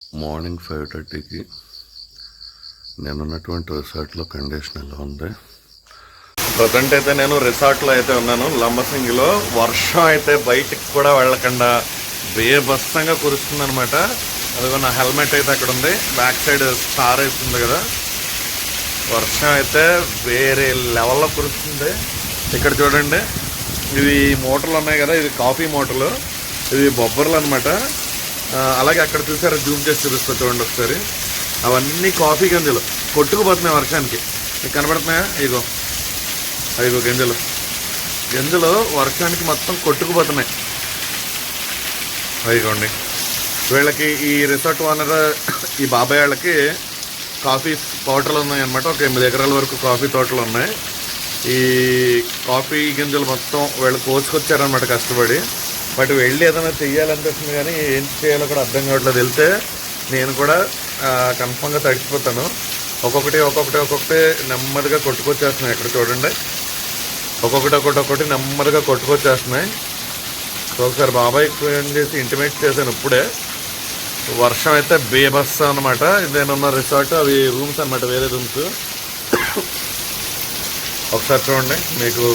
Morning 5:30కి నేనున్నటువంటి రిసార్ట్లో condition ఎలా ఉంది? Present అయితే నేను రిసార్ట్లో అయితే ఉన్నాను. లంబసింగిలో వర్షం అయితే బయటికి కూడా వెళ్ళకుండా బేభత్సంగా కురుస్తుంది అనమాట. అదిగో నా హెల్మెట్ అయితే అక్కడ ఉంది, బ్యాక్ సైడ్ కార్ వేస్తుంది కదా. వర్షం అయితే వేరే లెవెల్లో కురుస్తుంది. ఇక్కడ చూడండి, ఇవి మోటార్లు ఉన్నాయి కదా, ఇది కాఫీ మోటార్లు, ఇవి బొబ్బర్లు అనమాట. అలాగే అక్కడ చూసారా, జూమ్ చేసి చూపిస్తా చూడండి ఒకసారి. అవన్నీ కాఫీ గింజలు కొట్టుకుపోతున్నాయి వర్షానికి. మీకు కనబడుతున్నాయా? ఇగో అదిగో గింజలు వర్షానికి మొత్తం కొట్టుకుపోతున్నాయి. అదిగోండి, వీళ్ళకి ఈ రిసార్ట్ ఓనర్ ఈ బాబాయ్ వాళ్ళకి కాఫీ తోటలు ఉన్నాయి అనమాట. ఒక 8 ఎకరాల వరకు కాఫీ తోటలు ఉన్నాయి. ఈ కాఫీ గింజలు మొత్తం వీళ్ళు కోసుకొచ్చారనమాట కష్టపడి. బట్ వెళ్ళి ఏదైనా చెయ్యాలనిపిస్తుంది కానీ ఏం చేయాలో కూడా అర్థం కావట్లేదు. వెళ్తే నేను కూడా కన్ఫామ్గా తడిచిపోతాను. ఒక్కొక్కటి నెమ్మదిగా కొట్టుకొచ్చేస్తున్నాయి. ఇక్కడ చూడండి, ఒక్కొక్కటి నెమ్మదిగా కొట్టుకొచ్చేస్తున్నాయి. సో ఒకసారి బాబాయ్ ఫోన్ చేసి ఇంటిమేట్ చేశాను ఇప్పుడే. వర్షం అయితే బేబస్సా అనమాట. నేనున్న రిసార్ట్ అవి రూమ్స్ అనమాట, వేరే రూమ్స్. ఒకసారి చూడండి, మీకు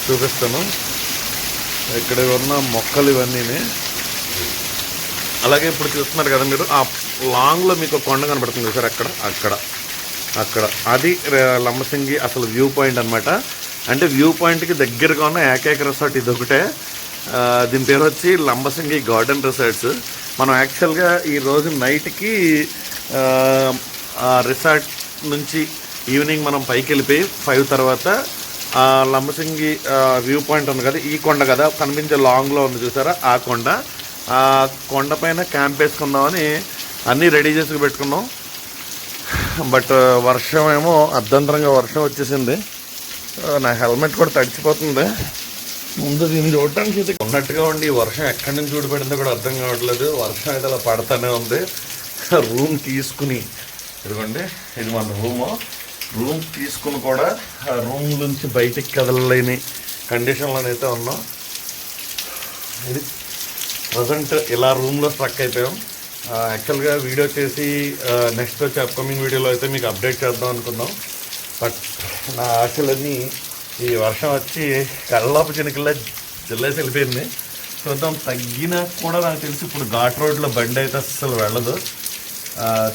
చూపిస్తాను. ఇక్కడ ఉన్న మొక్కలు ఇవన్నీ. అలాగే ఇప్పుడు చూస్తున్నారు కదా మీరు, ఆ లాంగ్లో మీకు కొండ కనబడుతుంది సార్, అక్కడ అది లంబసింగి అసలు వ్యూ పాయింట్ అనమాట. అంటే వ్యూ పాయింట్కి దగ్గరగా ఉన్న ఏకైక రిసార్ట్ ఇది ఒకటే. దీని పేరు వచ్చి లంబసింగి గార్డెన్ రిసార్ట్స్. మనం యాక్చువల్గా ఈరోజు నైట్కి రిసార్ట్ నుంచి ఈవినింగ్ మనం పైకి వెళ్ళిపోయి 5 తర్వాత లంబసింగి వ్యూ పాయింట్ ఉంది కదా, ఈ కొండ కదా కనిపించే లాంగ్లో ఉంది చూసారా, ఆ కొండ పైన క్యాంప్ వేసుకుందామని అన్నీ రెడీ చేసి పెట్టుకున్నాం. బట్ వర్షం ఏమో అర్ధంతరంగా వర్షం వచ్చేసింది. నా హెల్మెట్ కూడా తడిచిపోతుంది. ముందు దీన్ని చూడటానికి అయితే ఉన్నట్టుగా ఉండి వర్షం ఎక్కడి నుంచి చూడిపడిందో కూడా అర్థం కావట్లేదు. వర్షం అయితే అలా పడతానే ఉంది. రూమ్ తీసుకుని, ఇదిగోండి ఇది మన రూమ్ తీసుకుని కూడా రూమ్ నుంచి బయటికి కదలలేని కండిషన్లోనైతే ఉన్నాం. ఇది ప్రజెంట్ ఇలా రూమ్లో స్ట్రక్ అయిపోయాం. యాక్చువల్గా వీడియో చేసి నెక్స్ట్ వచ్చి అప్కమింగ్ వీడియోలో అయితే మీకు అప్డేట్ చేద్దాం అనుకున్నాం. బట్ నా ఆశలన్నీ ఈ వర్షం వచ్చి కళ్ళపు చినుకల్లా జిల్లేసి వెళ్ళిపోయింది. చూద్దాం, తగ్గినా కూడా నాకు తెలిసి ఇప్పుడు ఘాట్ రోడ్లో బండి అయితే అస్సలు వెళ్ళదు.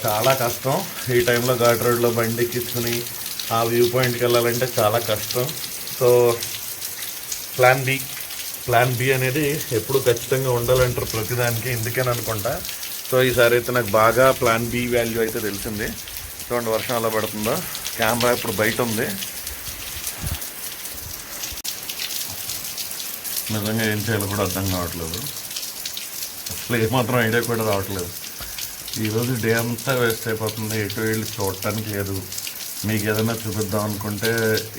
చాలా కష్టం ఈ టైంలో ఘాట్ రోడ్లో బండి ఎక్కించుకుని ఆ వ్యూ పాయింట్కి వెళ్ళాలంటే చాలా కష్టం. సో ప్లాన్ బి అనేది ఎప్పుడు ఖచ్చితంగా ఉండాలంటారు ప్రతిదానికి, ఎందుకని అనుకుంటా. సో ఈసారి అయితే నాకు బాగా ప్లాన్ బి వాల్యూ అయితే తెలిసింది. చూడండి వర్షం ఎలా పడుతుందో. కెమెరా ఇప్పుడు బయట ఉంది. నిజంగా ఏం చేయాలో కూడా అర్థం కావట్లేదు. అసలు ఏమాత్రం ఐడియా కూడా రావట్లేదు. ఈరోజు డే అంతా వేస్ట్ అయిపోతుంది. ఎటు వెళ్ళి చూడటానికి లేదు. మీకు ఏదైనా చూపిద్దాం అనుకుంటే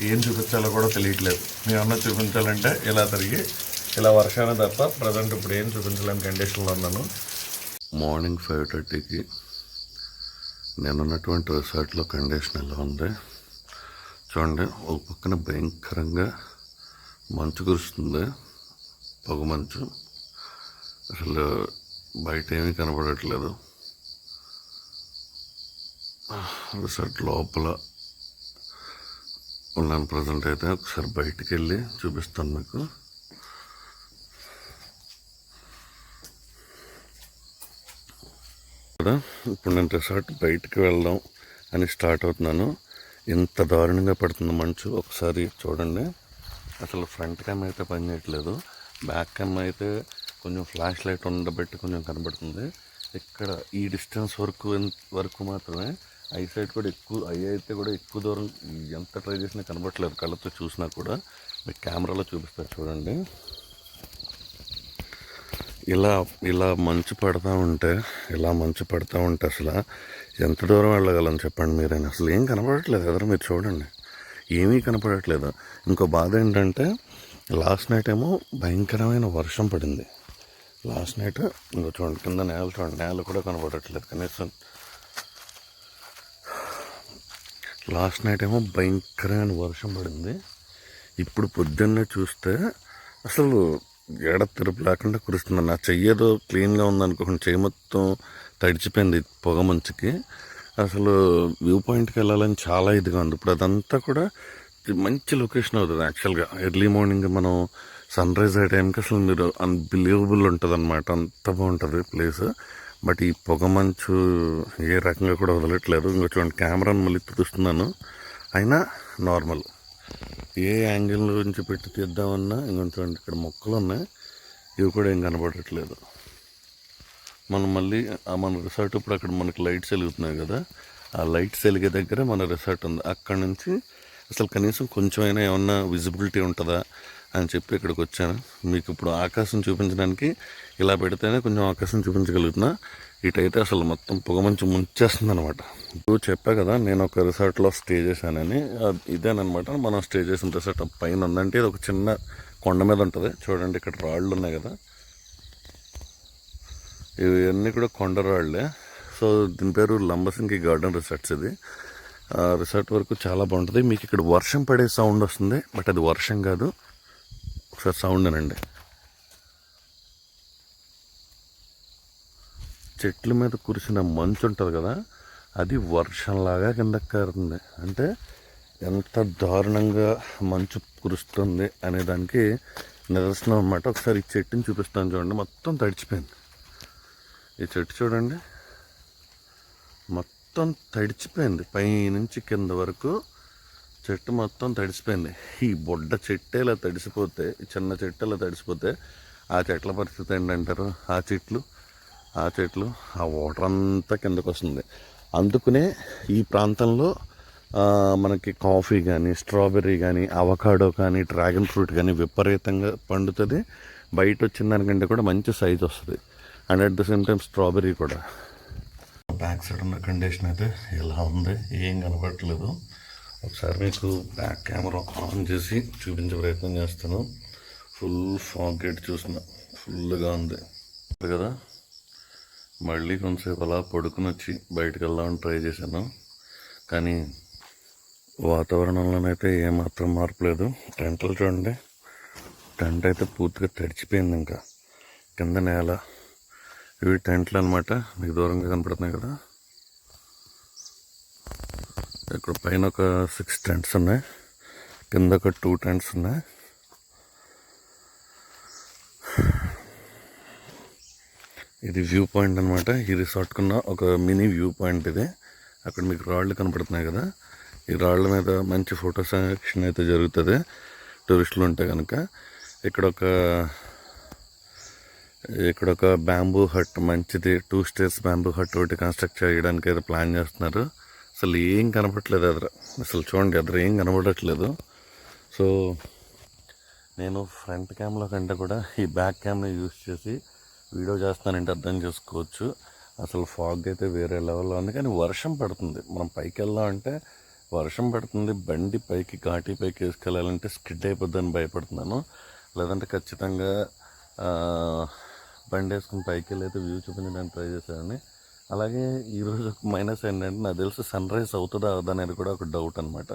ఏం చూపించాలో కూడా తెలియట్లేదు. ఏమన్నా చూపించాలంటే ఇలా తిరిగి ఇలా వర్షాన్ని తప్ప ప్రజెంట్ ఇప్పుడు ఏం చూపించలేని కండిషన్లో ఉన్నాను. మార్నింగ్ 5:30కి నేనున్నటువంటి రిసార్ట్లో కండిషన్ ఎలా ఉంది చూడండి. ఒక పక్కన భయంకరంగా మంచు కురుస్తుంది, పొగ మంచు. అసలు బయట ఏమీ కనపడట్లేదు. రిసార్ట్ లోపల ఉన్నాను ప్రజెంట్ అయితే. ఒకసారి బయటికి వెళ్ళి చూపిస్తాను మీకు. ఇప్పుడు నేను రిసార్ట్ బయటికి వెళ్దాం అని స్టార్ట్ అవుతున్నాను. ఎంత దారుణంగా పడుతుంది మంచు ఒకసారి చూడండి. అసలు ఫ్రంట్ కెమ్ అయితే పనిచేయట్లేదు, బ్యాక్ కెమ్ అయితే కొంచెం ఫ్లాష్ లైట్ ఉండబెట్టి కొంచెం కనబడుతుంది. ఇక్కడ ఈ డిస్టెన్స్ వరకు మాత్రమే. ఐ సైడ్ కూడా అయితే కూడా ఎక్కువ దూరం ఎంత ట్రై చేసినా కనబడట్లేదు. కళ్ళతో చూసినా కూడా మీకు కెమెరాలో చూపిస్తారు చూడండి. ఇలా మంచు పడతా ఉంటే అసలు ఎంత దూరం వెళ్ళగలను చెప్పండి మీరైనా. అసలు ఏం కనపడట్లేదు కదా, మీరు చూడండి, ఏమీ కనపడట్లేదు. ఇంకో బాధ ఏంటంటే లాస్ట్ నైట్ ఏమో భయంకరమైన వర్షం పడింది. లాస్ట్ నైట్ ఇంకో చూడండి, కింద నేల కూడా కనపడట్లేదు కనీసం. లాస్ట్ నైట్ ఏమో భయంకరమైన వర్షం పడింది. ఇప్పుడు పొద్దున్నే చూస్తే అసలు ఎడ తిరుపు లేకుండా కురుస్తుంది. నా చెయ్యి ఏదో క్లీన్గా ఉందనుకోకుండా చెయ్యి మొత్తం తడిచిపోయింది పొగ మంచుకి. అసలు వ్యూ పాయింట్కి వెళ్ళాలని చాలా ఇదిగా ఉంది. ఇప్పుడు అదంతా కూడా మంచి లొకేషన్ అవుతుంది యాక్చువల్గా. ఎర్లీ మార్నింగ్ మనం సన్ రైజ్ అయ్యే టైంకి అసలు మీరు అన్బిలీవబుల్ ఉంటుంది అనమాట. అంత బాగుంటుంది ప్లేస్. బట్ ఈ పొగ మంచు ఏ రకంగా కూడా వదలట్లేదు. ఇంకో చూడండి, కెమెరాను మళ్ళీ చూస్తున్నాను, అయినా నార్మల్. ఏ యాంగిల్ నుంచి పెట్టి తీద్దామన్నా ఇంకొంచెం చూడండి, ఇక్కడ మొక్కలు ఉన్నాయి, ఇవి కూడా ఏం కనబడట్లేదు. మనం మళ్ళీ మన రిసార్ట్ ఇప్పుడు అక్కడ మనకి లైట్స్ వెలుగుతున్నాయి కదా, ఆ లైట్స్ వెలిగే దగ్గర మన రిసార్ట్ ఉంది. అక్కడ నుంచి అసలు కనీసం కొంచెమైనా ఏమన్నా విజిబిలిటీ ఉంటుందా అని చెప్పి ఇక్కడికి వచ్చాను. మీకు ఇప్పుడు ఆకాశం చూపించడానికి ఇలా పెడితేనే కొంచెం ఆకాశం చూపించగలుగుతున్నా. ఇటైతే అసలు మొత్తం పొగమంచు ముంచేస్తుంది అనమాట. ఇప్పుడు చెప్పా కదా నేను ఒక రిసార్ట్లో స్టే చేశానని, ఇదేనమాట మనం స్టే చేసిన రిసార్ట్. పైన ఉందంటే ఇది ఒక చిన్న కొండ మీద ఉంటుంది. చూడండి ఇక్కడ రాళ్ళు ఉన్నాయి కదా, ఇవన్నీ కూడా కొండ రాళ్ళే. సో దీని పేరు లంబసింగి గార్డెన్ రిసార్ట్స్. ఇది రిసార్ట్ వరకు చాలా బాగుంటుంది. మీకు ఇక్కడ వర్షం పడే సౌండ్ వస్తుంది, బట్ అది వర్షం కాదు, ఒకసారి సౌండ్ అనండి. చెట్ల మీద కురిసిన మంచు ఉంటుంది కదా, అది వర్షంలాగా కిందకి కారుతుంది. అంటే ఎంత దారుణంగా మంచు కురుస్తుంది అనే దానికి నిదర్శనం అన్నమాట. ఒకసారి ఈ చెట్టుని చూపిస్తాను చూడండి, మొత్తం తడిచిపోయింది. ఈ చెట్టు చూడండి మొత్తం తడిచిపోయింది, పై నుంచి కింద వరకు చెట్టు మొత్తం తడిసిపోయింది. ఈ బొడ్డ చెట్టు ఇలా తడిసిపోతే, చిన్న చెట్టు ఇలా తడిసిపోతే ఆ చెట్ల పరిస్థితి ఏంటంటారు? ఆ చెట్లు ఆ వాటర్ అంతా కిందకు వస్తుంది. అందుకనే ఈ ప్రాంతంలో మనకి కాఫీ కానీ, స్ట్రాబెర్రీ కానీ, అవకాడో కానీ, డ్రాగన్ ఫ్రూట్ కానీ విపరీతంగా పండుతుంది. బయట వచ్చిన దానికంటే కూడా మంచి సైజ్ వస్తుంది. And at the same time strawberry కూడా. బ్యాక్ సైడ్ ఉన్న కండిషన్ అయితే ఇలా ఉంది, ఏం కనపడట్లేదు. ఒకసారి మీకు బ్యాక్ కెమెరా ఆన్ చేసి చూపించే ప్రయత్నం చేస్తాను. ఫుల్ ఫాగ్ గేట్ చూసిన ఫుల్గా ఉంది కదా. మళ్ళీ కొంతసేపు అలా పడుకుని వచ్చి బయటకు వెళ్దామని ట్రై చేశాను, కానీ వాతావరణంలోనైతే ఏమాత్రం మార్పు లేదు. టెంట్లు చూడండి, టెంట్ అయితే పూర్తిగా తడిచిపోయింది. ఇంకా కింద నేల. ఇవి టెంట్లు అనమాట, మీకు దూరంగా కనపడుతున్నాయి కదా. ఇక్కడ పైన ఒక 6 టెంట్స్ ఉన్నాయి, కింద ఒక 2 టెంట్స్ ఉన్నాయి. ఇది వ్యూ పాయింట్ అనమాట. ఈ రిసార్ట్కున్న ఒక మినీ వ్యూ పాయింట్ ఇది. అక్కడ మీకు రాళ్ళు కనపడుతున్నాయి కదా, ఈ రాళ్ళ మీద మంచి ఫోటో సెక్షన్ అయితే జరుగుతుంది టూరిస్టులు ఉంటే కనుక. ఇక్కడ ఒక బ్యాంబూ హట్, మంచిది 2 స్టేర్స్ బ్యాంబూ హట్ ఒకటి కన్స్ట్రక్ట్ చేయడానికి అయితే ప్లాన్ చేస్తున్నారు. అసలు ఏం కనపడట్లేదు ఎదురు, అసలు చూడండి ఎదురు ఏం కనపడట్లేదు. సో నేను ఫ్రంట్ క్యామ్లో కంటే కూడా ఈ బ్యాక్ క్యామ్ని యూజ్ చేసి వీడియో చేస్తానంటే అర్థం చేసుకోవచ్చు. అసలు ఫాగ్ అయితే వేరే లెవెల్లో ఉంది, కానీ వర్షం పడుతుంది. మనం పైకి వెళ్దామంటే వర్షం పడుతుంది. బండి పైకి ఘాటీ పైకి వేసుకెళ్ళాలంటే స్కిడ్ అయిపోద్దని భయపడుతున్నాను. లేదంటే ఖచ్చితంగా బండి వేసుకుని పైకి వెళ్ళి అయితే వ్యూ చూపించడానికి ట్రై చేశానని. అలాగే ఈరోజు ఒక మైనస్ ఏంటంటే, నాకు తెలిసి సన్ రైజ్ అవుతుందా అవుదా అనేది కూడా ఒక డౌట్ అనమాట.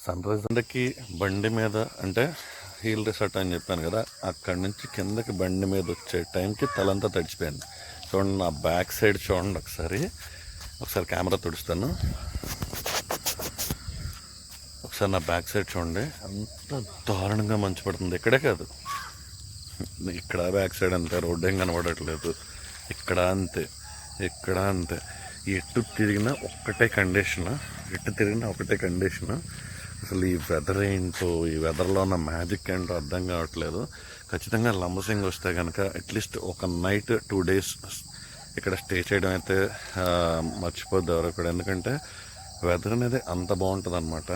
సన్ రైజ్ కిందకి బండి మీద, అంటే హీల్ రిసార్ట్ అని చెప్పాను కదా, అక్కడి నుంచి కిందకి బండి మీద వచ్చే టైంకి తలంతా తడిచిపోయింది. చూడండి నా బ్యాక్ సైడ్ చూడండి, ఒకసారి కెమెరా తుడుస్తాను. ఒకసారి నా బ్యాక్ సైడ్ చూడండి, అంత దారుణంగా మంచు పడుతుంది. ఇక్కడే కాదు, ఇక్కడ బ్యాక్ సైడ్ అంతే, రోడ్డు ఏం కనబడట్లేదు. ఇక్కడ అంతే. ఎటు తిరిగినా ఒక్కటే కండిషన్. అసలు ఈ వెదర్ ఏంటో, ఈ వెదర్లో ఉన్న మ్యాజిక్ ఏంటో అర్థం కావట్లేదు. ఖచ్చితంగా లంబసింగి వస్తే కనుక అట్లీస్ట్ ఒక నైట్ 2 days ఇక్కడ స్టే చేయడం అయితే మర్చిపోద్ది ఎవరు కూడా. ఎందుకంటే వెదర్ అనేది అంత బాగుంటుంది అనమాట.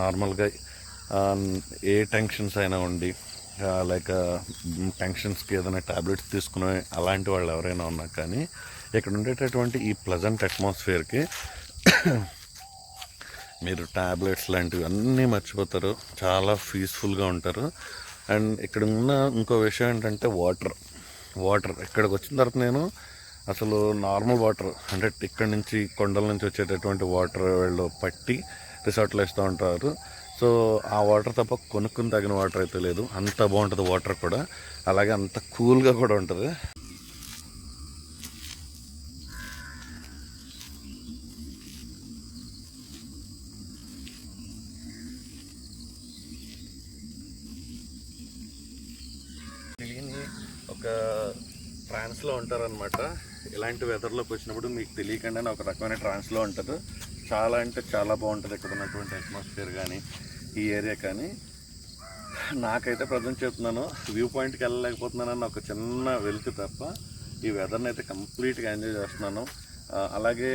నార్మల్గా ఏ టెన్షన్స్ అయినా ఉండి, లైక్ టెన్షన్స్కి ఏదైనా ట్యాబ్లెట్స్ తీసుకునే అలాంటి వాళ్ళు ఎవరైనా ఉన్నా కానీ, ఇక్కడ ఉండేటటువంటి ఈ ప్లెజెంట్ అట్మాస్ఫియర్కి మీరు ట్యాబ్లెట్స్ లాంటివి అన్నీ మర్చిపోతారు, చాలా పీస్ఫుల్గా ఉంటారు. అండ్ ఇక్కడ ఉన్న ఇంకో విషయం ఏంటంటే వాటర్ ఇక్కడికి వచ్చిన తర్వాత నేను అసలు నార్మల్ వాటర్, అంటే ఇక్కడ నుంచి కొండల నుంచి వచ్చేటటువంటి వాటర్ వీళ్ళు పట్టి రిసార్ట్లో ఇస్తూ ఉంటారు. సో ఆ వాటర్ తప్ప కొనుక్కుని తగిన వాటర్ అయితే లేదు. అంత బాగుంటుంది వాటర్ కూడా, అలాగే అంత కూల్గా కూడా ఉంటుంది. ఒక ట్రాన్స్లో ఉంటారనమాట. ఇలాంటి వెదర్లోకి వచ్చినప్పుడు మీకు తెలియకుండానే ఒక రకమైన ట్రాన్స్లో ఉంటారు. చాలా అంటే చాలా బాగుంటుంది ఇక్కడ ఉన్నటువంటి అట్మాస్ఫియర్ కానీ ఈ ఏరియా కానీ. నాకైతే ప్రజెంట్ చెప్తున్నాను, వ్యూ పాయింట్కి వెళ్ళలేకపోతున్నానని ఒక చిన్న వెళ్తే తప్ప ఈ వెదర్ని అయితే కంప్లీట్గా ఎంజాయ్ చేస్తున్నాను. అలాగే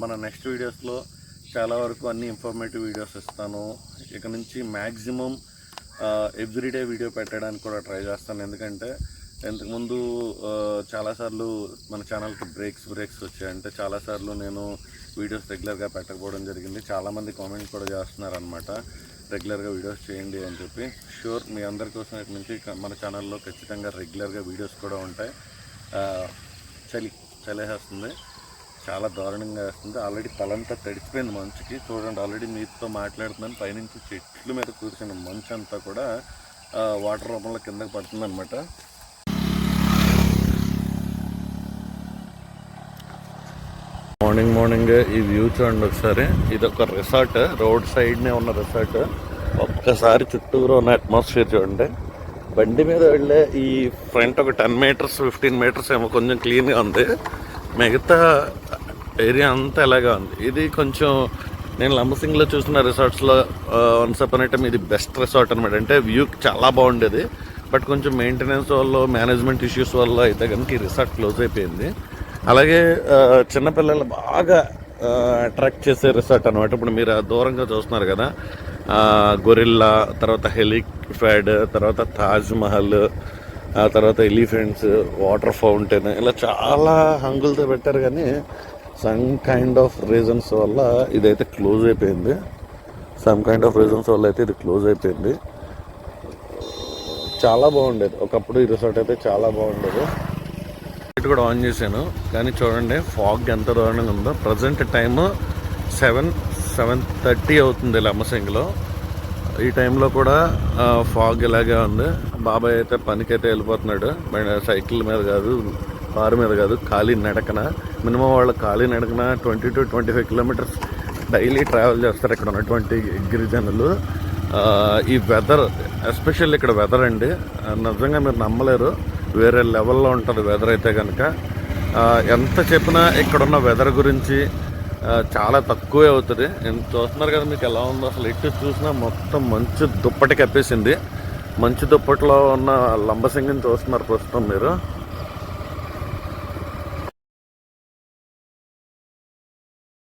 మన నెక్స్ట్ వీడియోస్లో చాలా వరకు అన్ని ఇన్ఫర్మేటివ్ వీడియోస్ ఇస్తాను. ఇక నుంచి మ్యాక్సిమం ఎవ్రీడే వీడియో పెట్టడానికి కూడా ట్రై చేస్తాను. ఎందుకంటే ఇంతకుముందు చాలాసార్లు మన ఛానల్కి బ్రేక్స్ వచ్చాయి. అంటే చాలాసార్లు నేను వీడియోస్ రెగ్యులర్గా పెట్టకపోవడం జరిగింది. చాలామంది కామెంట్ కూడా చేస్తున్నారు అనమాట, రెగ్యులర్గా వీడియోస్ చేయండి అని చెప్పి. షూర్, మీ అందరి కోసం ఇటు నుంచి మన ఛానల్లో ఖచ్చితంగా రెగ్యులర్గా వీడియోస్ కూడా ఉంటాయి. చలేస్తుంది, చాలా దారుణంగా వేస్తుంది. ఆల్రెడీ తలంతా తడిచిపోయింది మంచుకి. చూడండి, ఆల్రెడీ మీతో మాట్లాడుతున్నాను, పైనుంచి చెట్ల మీద కూర్చున్న మంచు అంతా కూడా వాటర్ రూపంలో కిందకి పడుతుంది అనమాట. మార్నింగ్ ఈ వ్యూ చూడండి ఒకసారి. ఇది ఒక రిసార్ట్, రోడ్ సైడ్నే ఉన్న రిసార్ట్. ఒక్కసారి చుట్టూరు ఉన్న అట్మాస్ఫియర్ చూడండి. బండి మీద వెళ్ళే ఈ ఫ్రంట్ ఒక 10 మీటర్స్ 15 మీటర్స్ ఏమో కొంచెం క్లీన్గా ఉంది, మిగతా ఏరియా అంతా ఎలాగా ఉంది. ఇది కొంచెం నేను లంబసింగిలో చూసిన రిసార్ట్స్లో వన్స్ అపాన్ ఏ టైమ్ ఇది బెస్ట్ రిసార్ట్ అనమాట. అంటే వ్యూ చాలా బాగుండేది, బట్ కొంచెం మెయింటెనెన్స్ వల్ల, మేనేజ్మెంట్ ఇష్యూస్ వల్ల అయితే కనుక ఈ రిసార్ట్ క్లోజ్ అయిపోయింది. అలాగే చిన్నపిల్లలు బాగా అట్రాక్ట్ చేసే రిసార్ట్ అనమాట. ఇప్పుడు మీరు దూరంగా చూస్తున్నారు కదా, గొరిల్లా, తర్వాత హెలిప్యాడ్, తర్వాత తాజ్ మహల్, ఆ తర్వాత ఎలిఫెంట్స్, వాటర్ ఫౌంటైన్, ఇలా చాలా హంగులతో పెట్టారు. కానీ సమ్ కైండ్ ఆఫ్ రీజన్స్ వల్ల ఇదైతే క్లోజ్ అయిపోయింది. ఇది క్లోజ్ అయిపోయింది. చాలా బాగుండేది ఒకప్పుడు ఈ రిసార్ట్ అయితే, చాలా బాగుండేది. లైట్ కూడా ఆన్ చేశాను, కానీ చూడండి ఫాగ్ ఎంత దారుణంగా ఉందో. ప్రజెంట్ టైము 7:30 అవుతుంది లంబసింగిలో. ఈ టైంలో కూడా ఫాగ్ ఇలాగే ఉంది. బాబాయ్ అయితే పనికైతే వెళ్ళిపోతున్నాడు, సైకిల్ మీద కాదు, కారు మీద కాదు, ఖాళీ నడకన. మినిమం వాళ్ళు ఖాళీ నడకన 20 to 25 కిలోమీటర్స్ డైలీ ట్రావెల్ చేస్తారు ఇక్కడ ఉన్నటువంటి గిరిజనులు. ఈ వెదర్, ఎస్పెషల్లీ ఇక్కడ వెదర్ అండి, నిజంగా మీరు నమ్మలేరు, వేరే లెవెల్లో ఉంటుంది వెదర్ అయితే కనుక. ఎంత చెప్పినా ఇక్కడున్న వెదర్ గురించి చాలా తక్కువే అవుతుంది. చూస్తున్నారు కదా మీకు ఎలా ఉందో, అసలు ఎటు చూసినా మొత్తం మంచు దుప్పటి కప్పేసింది. మంచు దుప్పటిలో ఉన్న లంబసింగిని చూస్తున్నారు ప్రస్తుతం మీరు.